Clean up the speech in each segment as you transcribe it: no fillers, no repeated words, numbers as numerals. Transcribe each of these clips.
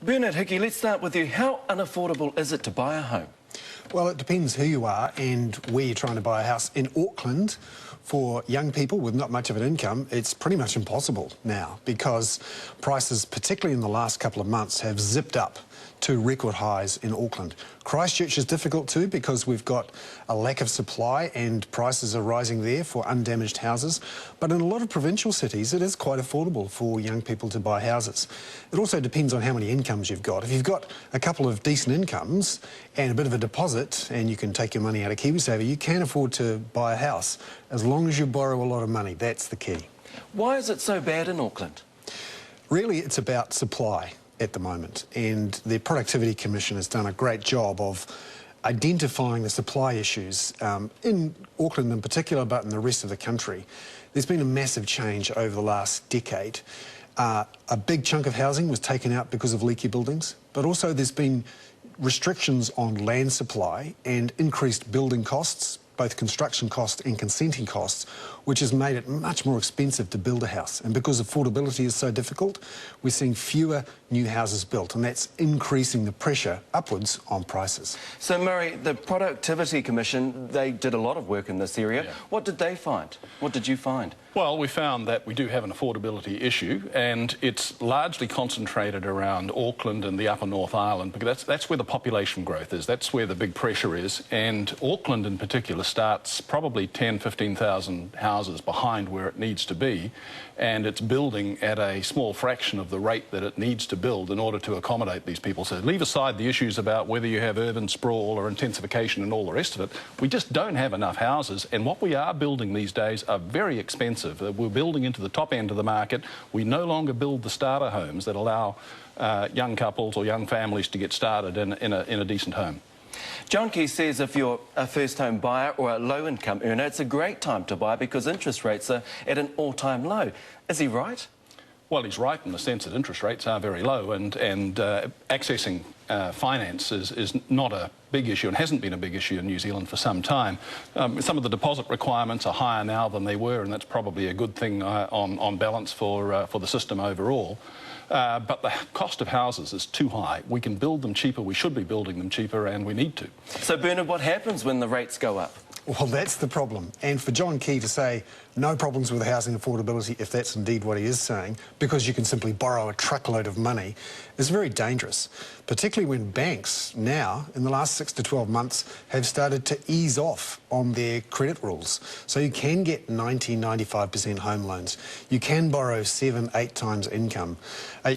Bernard, Hickey, let's start with you. How unaffordable is it to buy a home? Well, it depends who you are and where you're trying to buy a house. In Auckland, for young people with not much of an income, it's pretty much impossible now because prices, particularly in the last couple of months, have zipped up to record highs in Auckland. Christchurch is difficult too because we've got a lack of supply and prices are rising there for undamaged houses. But in a lot of provincial cities, it is quite affordable for young people to buy houses. It also depends on how many incomes you've got. If you've got a couple of decent incomes and a bit of a deposit and you can take your money out of KiwiSaver, you can afford to buy a house as long as you borrow a lot of money. That's the key. Why is it so bad in Auckland? Really, it's about supply at the moment, and the Productivity Commission has done a great job of identifying the supply issues in Auckland in particular, but in the rest of the country. There's been a massive change over the last decade. A big chunk of housing was taken out because of leaky buildings, but also there's been restrictions on land supply and increased building costs, both construction costs and consenting costs, which has made it much more expensive to build a house. And because affordability is so difficult, we're seeing fewer new houses built, and that's increasing the pressure upwards on prices. So, Murray, the Productivity Commission, they did a lot of work in this area. Yeah. What did they find? What did you find? Well, we found that we do have an affordability issue, and it's largely concentrated around Auckland and the upper North Island, because that's where the population growth is. That's where the big pressure is. And Auckland in particular starts probably 10,000, 15,000 houses behind where it needs to be, and it's building at a small fraction of the rate that it needs to build in order to accommodate these people. So leave aside the issues about whether you have urban sprawl or intensification and all the rest of it. We just don't have enough houses, and what we are building these days are very expensive. We're building into the top end of the market. We no longer build the starter homes that allow young couples or young families to get started in a decent home. John Key says if you're a first home buyer or a low-income earner, it's a great time to buy because interest rates are at an all-time low. Is he right? Well, he's right in the sense that interest rates are very low, and accessing finance is not a big issue and hasn't been a big issue in New Zealand for some time. Some of the deposit requirements are higher now than they were, and that's probably a good thing on balance for the system overall. But the cost of houses is too high. We can build them cheaper, we should be building them cheaper, and we need to. So, Bernard, what happens when the rates go up? Well, that's the problem. And for John Key to say no problems with housing affordability, if that's indeed what he is saying, because you can simply borrow a truckload of money, is very dangerous, particularly when banks now, in the last 6 to 12 months, have started to ease off on their credit rules. So you can get 90, 95% home loans. You can borrow 7, 8 times income.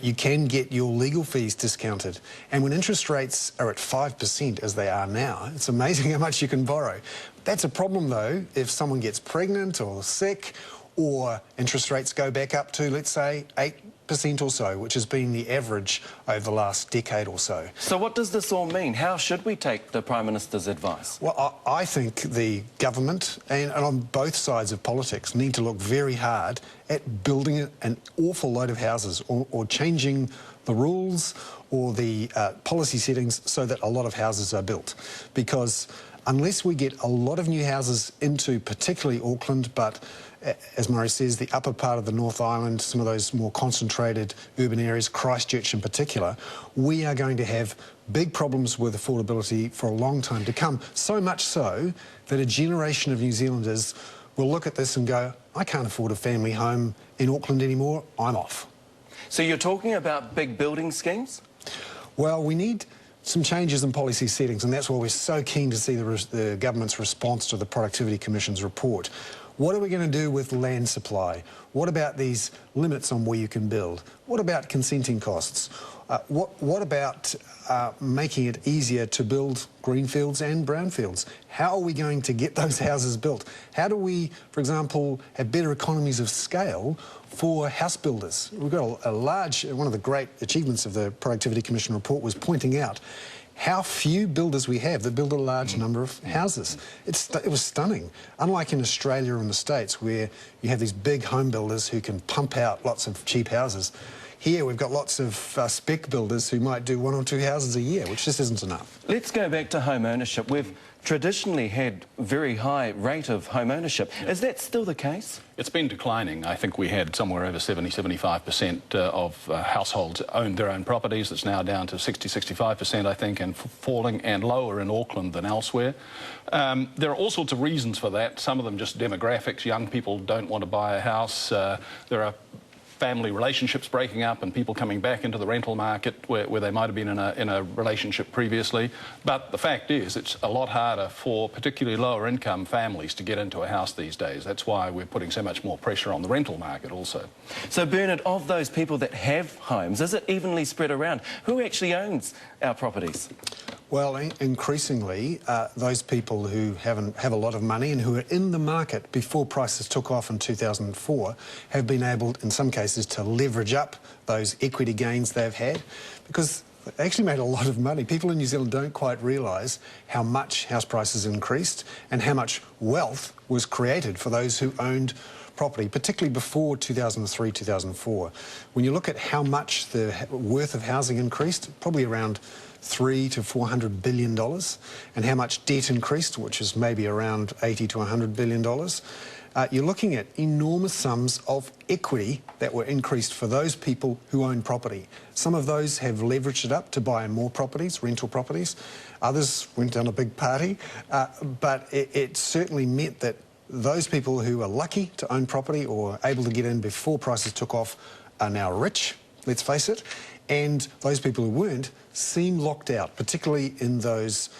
You can get your legal fees discounted. And when interest rates are at 5%, as they are now, it's amazing how much you can borrow. That's a problem, though, if someone gets pregnant or sick, or interest rates go back up to, let's say, 8% or so, which has been the average over the last decade or so. So what does this all mean? How should we take the Prime Minister's advice? Well, I think the government, and on both sides of politics, need to look very hard at building an awful load of houses or changing the rules or the policy settings so that a lot of houses are built. Because unless we get a lot of new houses into particularly Auckland, but as Murray says, the upper part of the North Island, some of those more concentrated urban areas, Christchurch in particular, we are going to have big problems with affordability for a long time to come. So much so that a generation of New Zealanders will look at this and go, I can't afford a family home in Auckland anymore, I'm off. So you're talking about big building schemes? Well, we need some changes in policy settings, and that's why we're so keen to see the government's response to the Productivity Commission's report. What are we going to do with land supply? What about these limits on where you can build? What about consenting costs? What about making it easier to build greenfields and brownfields? How are we going to get those houses built? How do we, for example, have better economies of scale for house builders? We've got one of the great achievements of the Productivity Commission report was pointing out how few builders we have that build a large number of houses. It was stunning. Unlike in Australia and the States, where you have these big home builders who can pump out lots of cheap houses, Here we've got lots of spec builders who might do 1 or 2 houses a year, which just isn't enough. Let's go back to home ownership. We've traditionally had very high rate of home ownership. Is that still the case? It's been declining. I think we had somewhere over 70-75% of households owned their own properties. It's now down to 60-65%, I think, and falling and lower in Auckland than elsewhere. There are all sorts of reasons for that. Some of them just demographics. Young people don't want to buy a house. There are family relationships breaking up and people coming back into the rental market where they might have been in a relationship previously. But the fact is, it's a lot harder for particularly lower income families to get into a house these days. That's why we're putting so much more pressure on the rental market also. So, Bernard, of those people that have homes, is it evenly spread around? Who actually owns our properties? Well, increasingly, those people who have a lot of money and who are in the market before prices took off in 2004 have been able, in some cases, to leverage up those equity gains they've had because they actually made a lot of money. People in New Zealand don't quite realise how much house prices increased and how much wealth was created for those who owned property, particularly before 2003, 2004. When you look at how much the worth of housing increased, probably around $300 to $400 billion, and how much debt increased, which is maybe around $80 to $100 billion, you're looking at enormous sums of equity that were increased for those people who own property. Some of those have leveraged it up to buy more properties, rental properties. Others went on a big party, but it certainly meant that those people who are lucky to own property or able to get in before prices took off are now rich, let's face it, and those people who weren't seem locked out, particularly in those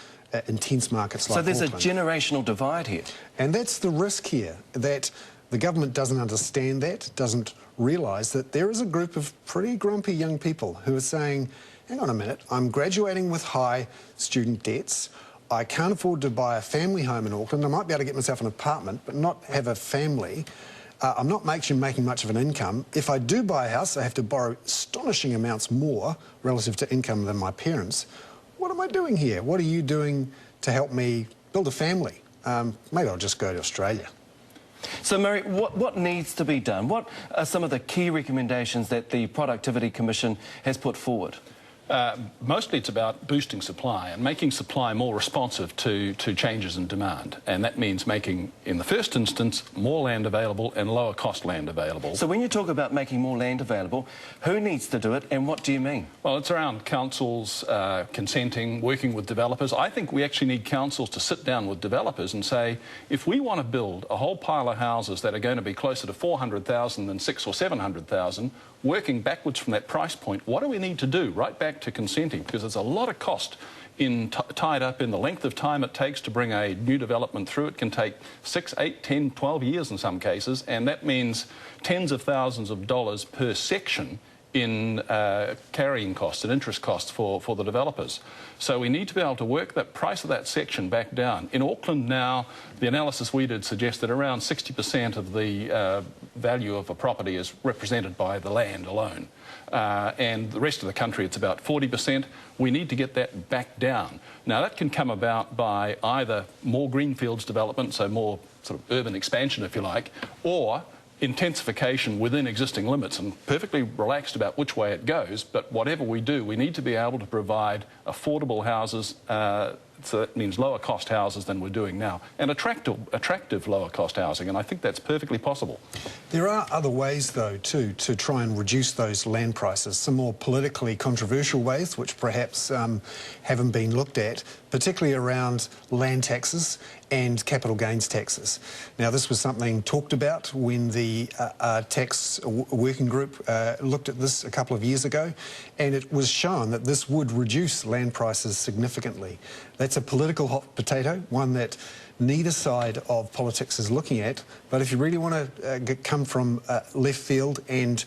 intense markets like Auckland. So there's a generational divide here. And that's the risk here, that the government doesn't understand that, doesn't realise that there is a group of pretty grumpy young people who are saying, hang on a minute, I'm graduating with high student debts, I can't afford to buy a family home in Auckland, I might be able to get myself an apartment but not have a family. I'm not making much of an income. If I do buy a house, I have to borrow astonishing amounts more relative to income than my parents. What am I doing here? What are you doing to help me build a family? Maybe I'll just go to Australia. So, Murray, what needs to be done? What are some of the key recommendations that the Productivity Commission has put forward? Mostly it's about boosting supply and making supply more responsive to changes in demand. And that means making, in the first instance, more land available and lower cost land available. So when you talk about making more land available, who needs to do it and what do you mean? Well, it's around councils consenting, working with developers. I think we actually need councils to sit down with developers and say, if we want to build a whole pile of houses that are going to be closer to 400,000 than 600,000 or 700,000, working backwards from that price point, what do we need to do? Right back to consenting, because there's a lot of cost tied up in the length of time it takes to bring a new development through. It can take 6, 8, 10, 12 years in some cases, and that means tens of thousands of dollars per section in carrying costs and interest costs for the developers. So we need to be able to work that price of that section back down. In Auckland now, the analysis we did suggests that around 60% of the value of a property is represented by the land alone. And the rest of the country, it's about 40%. We need to get that back down. Now, that can come about by either more greenfields development, so more sort of urban expansion, if you like, or intensification within existing limits, and perfectly relaxed about which way it goes. But whatever we do, we need to be able to provide affordable houses, so that means lower cost houses than we're doing now, and attractive lower cost housing, and I think that's perfectly possible. There are other ways, though, too, to try and reduce those land prices, some more politically controversial ways which perhaps haven't been looked at, particularly around land taxes and capital gains taxes. Now, this was something talked about when the tax working group looked at this a couple of years ago, and it was shown that this would reduce land prices significantly. That's a political hot potato, one that neither side of politics is looking at, but if you really want to come from left field and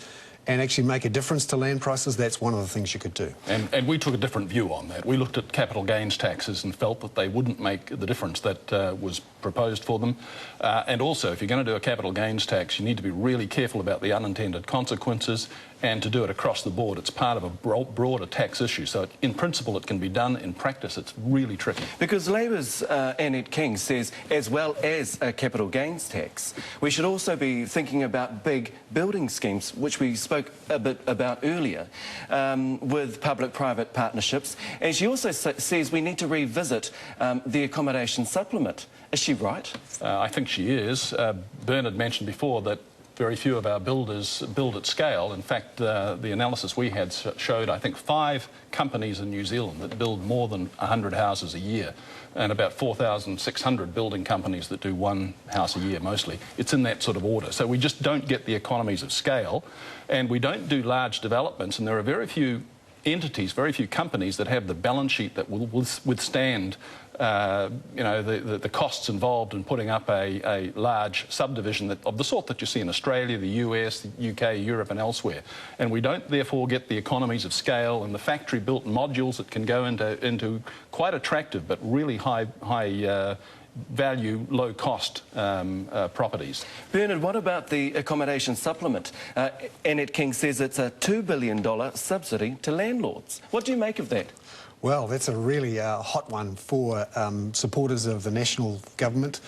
actually make a difference to land prices, that's one of the things you could do. And we took a different view on that. We looked at capital gains taxes and felt that they wouldn't make the difference that was proposed for them. And also, if you're going to do a capital gains tax, you need to be really careful about the unintended consequences and to do it across the board. It's part of a broader tax issue. So in principle, it can be done. In practice, it's really tricky. Because Labour's Annette King says, as well as a capital gains tax, we should also be thinking about big building schemes, which we spoke a bit about earlier, with public-private partnerships. And she also says we need to revisit the accommodation supplement. Is she right? I think she is. Bernard mentioned before that very few of our builders build at scale. In fact, the analysis we had showed, I think, 5 companies in New Zealand that build more than 100 houses a year, and about 4,600 building companies that do 1 house a year mostly. It's in that sort of order. So we just don't get the economies of scale, and we don't do large developments, and there are very few entities, very few companies that have the balance sheet that will withstand the costs involved in putting up a large subdivision of the sort that you see in Australia, the US, the UK, Europe and elsewhere. And we don't therefore get the economies of scale and the factory-built modules that can go into quite attractive but really high value, low-cost properties. Bernard, what about the accommodation supplement? Annette King says it's a $2 billion subsidy to landlords. What do you make of that? Well, that's a really hot one for supporters of the national government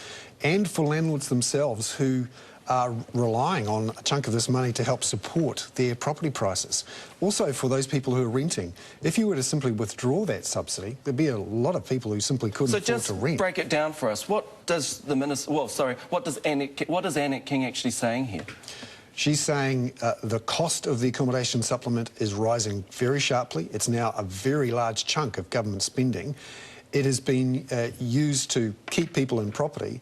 and for landlords themselves who are relying on a chunk of this money to help support their property prices. Also for those people who are renting. If you were to simply withdraw that subsidy, there'd be a lot of people who simply couldn't afford to rent. So just break it down for us. What does the minister... Well, sorry, what is Annette King actually saying here? She's saying the cost of the accommodation supplement is rising very sharply. It's now a very large chunk of government spending. It has been used to keep people in property.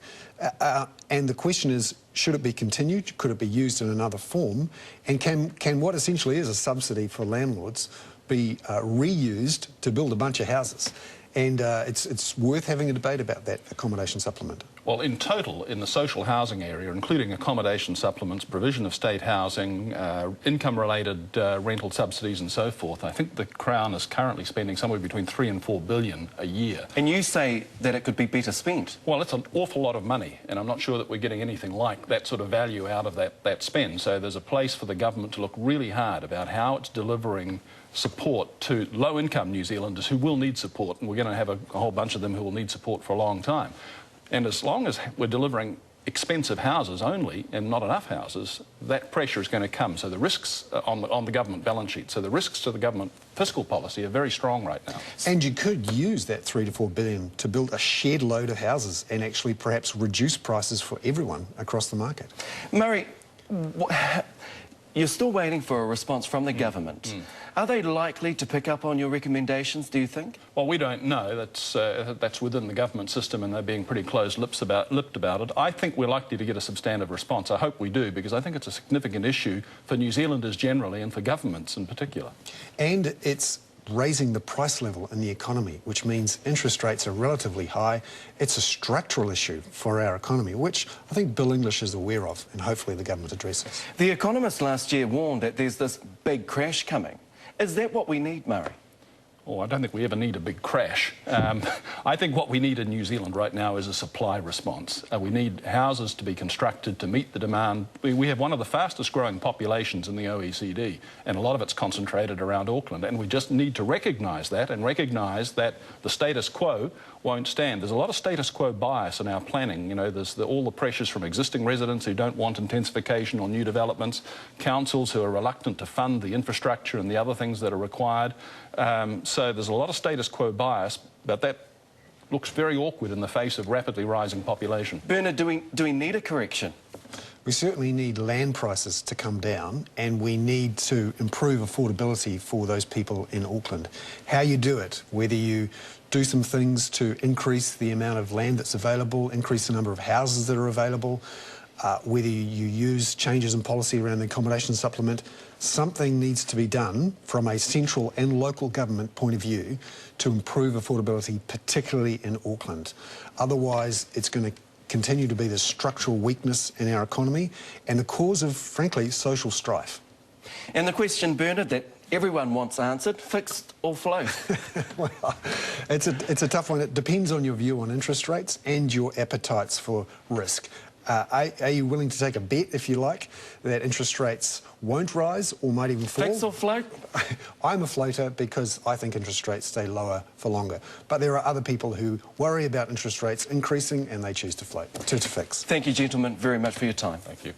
And the question is, should it be continued? Could it be used in another form? And can what essentially is a subsidy for landlords be reused to build a bunch of houses? And it's worth having a debate about that accommodation supplement. Well, in total, in the social housing area, including accommodation supplements, provision of state housing, income-related rental subsidies and so forth, I think the Crown is currently spending somewhere between $3 and $4 billion a year. And you say that it could be better spent? Well, it's an awful lot of money, and I'm not sure that we're getting anything like that sort of value out of that spend. So there's a place for the government to look really hard about how it's delivering support to low-income New Zealanders who will need support, and we're going to have a whole bunch of them who will need support for a long time. And as long as we're delivering expensive houses only and not enough houses, that pressure is going to come. So the risks on the government balance sheet, so the risks to the government fiscal policy are very strong right now. And you could use that $3 to $4 billion to build a shed load of houses and actually perhaps reduce prices for everyone across the market. Murray, you're still waiting for a response from the government. Are they likely to pick up on your recommendations, do you think? Well, we don't know. That's within the government system, and they're being pretty close-lipped about it. I think we're likely to get a substantive response. I hope we do, because I think it's a significant issue for New Zealanders generally and for governments in particular. And it's raising the price level in the economy, which means interest rates are relatively high. It's a structural issue for our economy, which I think Bill English is aware of, and hopefully the government addresses. The Economist last year warned that there's this big crash coming. Is that what we need, Murray? Oh, I don't think we ever need a big crash. I think what we need in New Zealand right now is a supply response. We need houses to be constructed to meet the demand. We have one of the fastest growing populations in the OECD, and a lot of it's concentrated around Auckland, and we just need to recognise that and recognise that the status quo won't stand. There's a lot of status quo bias in our planning. You know, there's all the pressures from existing residents who don't want intensification or new developments, councils who are reluctant to fund the infrastructure and the other things that are required. So there's a lot of status quo bias, but that looks very awkward in the face of rapidly rising population. Bernard, do we need a correction? We certainly need land prices to come down, and we need to improve affordability for those people in Auckland. How you do it, whether you do some things to increase the amount of land that's available, increase the number of houses that are available, whether you use changes in policy around the accommodation supplement, something needs to be done from a central and local government point of view to improve affordability, particularly in Auckland. Otherwise, it's going to continue to be the structural weakness in our economy and the cause of, frankly, social strife. And the question, Bernard, that Everyone wants answered, fixed or float. Well, it's a tough one. It depends on your view on interest rates and your appetites for risk. Are you willing to take a bet, if you like, that interest rates won't rise or might even fall? Fix or float? I'm a floater because I think interest rates stay lower for longer. But there are other people who worry about interest rates increasing and they choose to float, to fix. Thank you, gentlemen, very much for your time. Thank you.